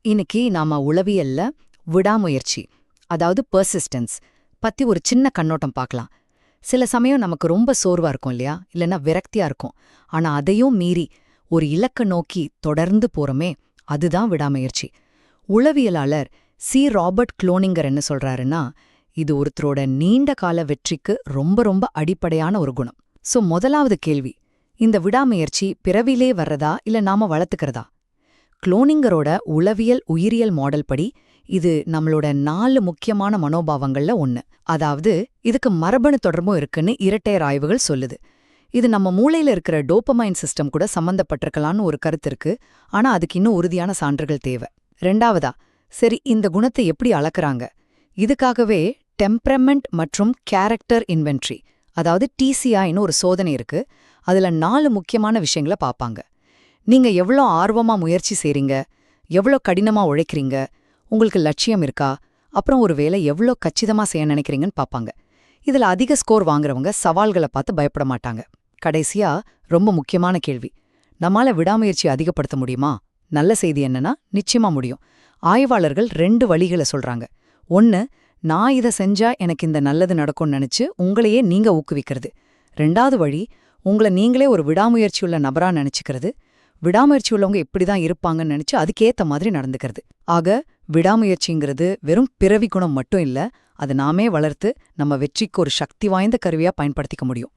இன்னைக்கு நாம உளவியல்ல விடாமுயற்சி, அதாவது பெர்சிஸ்டன்ஸ் பத்தி ஒரு சின்ன கண்ணோட்டம் பார்க்கலாம். சில சமயம் நமக்கு ரொம்ப சோர்வா இருக்கும் இல்லையா, இல்லைன்னா விரக்தியா இருக்கும். ஆனா அதையும் மீறி ஒரு இலக்க நோக்கி தொடர்ந்து போறோமே, அதுதான் விடாமுயற்சி. உளவியலாளர் ராபர்ட் க்ளோனிங்கர் என்ன சொல்றாருன்னா, இது ஒருத்தரோட நீண்ட கால வெற்றிக்கு ரொம்ப ரொம்ப அடிப்படையான ஒரு குணம். முதலாவது கேள்வி, இந்த விடாமுயற்சி பிறவிலே வர்றதா இல்ல நாம வளர்த்துக்கிறதா? க்ளோனிங்கரோட உளவியல் உயிரியல் மாடல் படி இது நம்மளோட 4 முக்கியமான மனோபாவங்கள்ல ஒண்ணு. அதாவது இதுக்கு மரபணு தொடர்பும் இருக்குன்னு இரட்டையர் ஆய்வுகள் சொல்லுது. இது நம்ம மூளையில இருக்கிற டோபமைன் சிஸ்டம் கூட சம்பந்தப்பட்டிருக்கலான்னு ஒரு கருத்து இருக்கு. ஆனா அதுக்கு இன்னும் உறுதியான சான்றுகள் தேவை. ரெண்டாவதா, சரி இந்த குணத்தை எப்படி அளக்குறாங்க? இதுக்காகவே டெம்பரமெண்ட் மற்றும் கேரக்டர் இன்வென்ட்ரி, அதாவது டிசிஐன்னு ஒரு சோதனை இருக்கு. அதுல 4 முக்கியமான விஷயங்களை பார்ப்பாங்க. நீங்க எவ்வளோ ஆர்வமா முயற்சி செய்றீங்க, எவ்வளோ கடினமா உழைக்கிறீங்க, உங்களுக்கு லட்சியம் இருக்கா, அப்புறம் ஒரு வேலை எவ்வளோ கச்சிதமா செய்ய நினைக்கிறீங்கன்னு பார்ப்பாங்க. இதுல அதிக ஸ்கோர் வாங்குறவங்க சவால்களை பார்த்து பயப்பட மாட்டாங்க. கடைசியா ரொம்ப முக்கியமான கேள்வி, நம்மால விடாமுயற்சி அதிகப்படுத்த முடியுமா? நல்ல செய்தி என்னன்னா, நிச்சயமா முடியும். ஆய்வாளர்கள் 2 வழிகளை சொல்றாங்க. ஒன்னு, நான் இதை செஞ்சா எனக்கு இந்த நல்லது நடக்கும்னு நினைச்சு உங்களையே நீங்க ஊக்குவிக்கிறது. 2வது வழி, உங்களை நீங்களே ஒரு விடாமுயற்சியுள்ள நபரா நினைச்சுக்கிறது. விடாமுயற்சி உள்ளவங்க இப்படிதான் இருப்பாங்கன்னு நினைச்சு அதுக்கேத்த மாதிரி நடந்துக்கிறது. ஆக விடாமுயற்சிங்கிறது வெறும் பிறவி குணம் மட்டும் இல்ல, அது நாமே வளர்த்து நம்ம வெற்றிக்கு ஒரு சக்தி வாய்ந்த கருவியா பயன்படுத்திக்க முடியும்.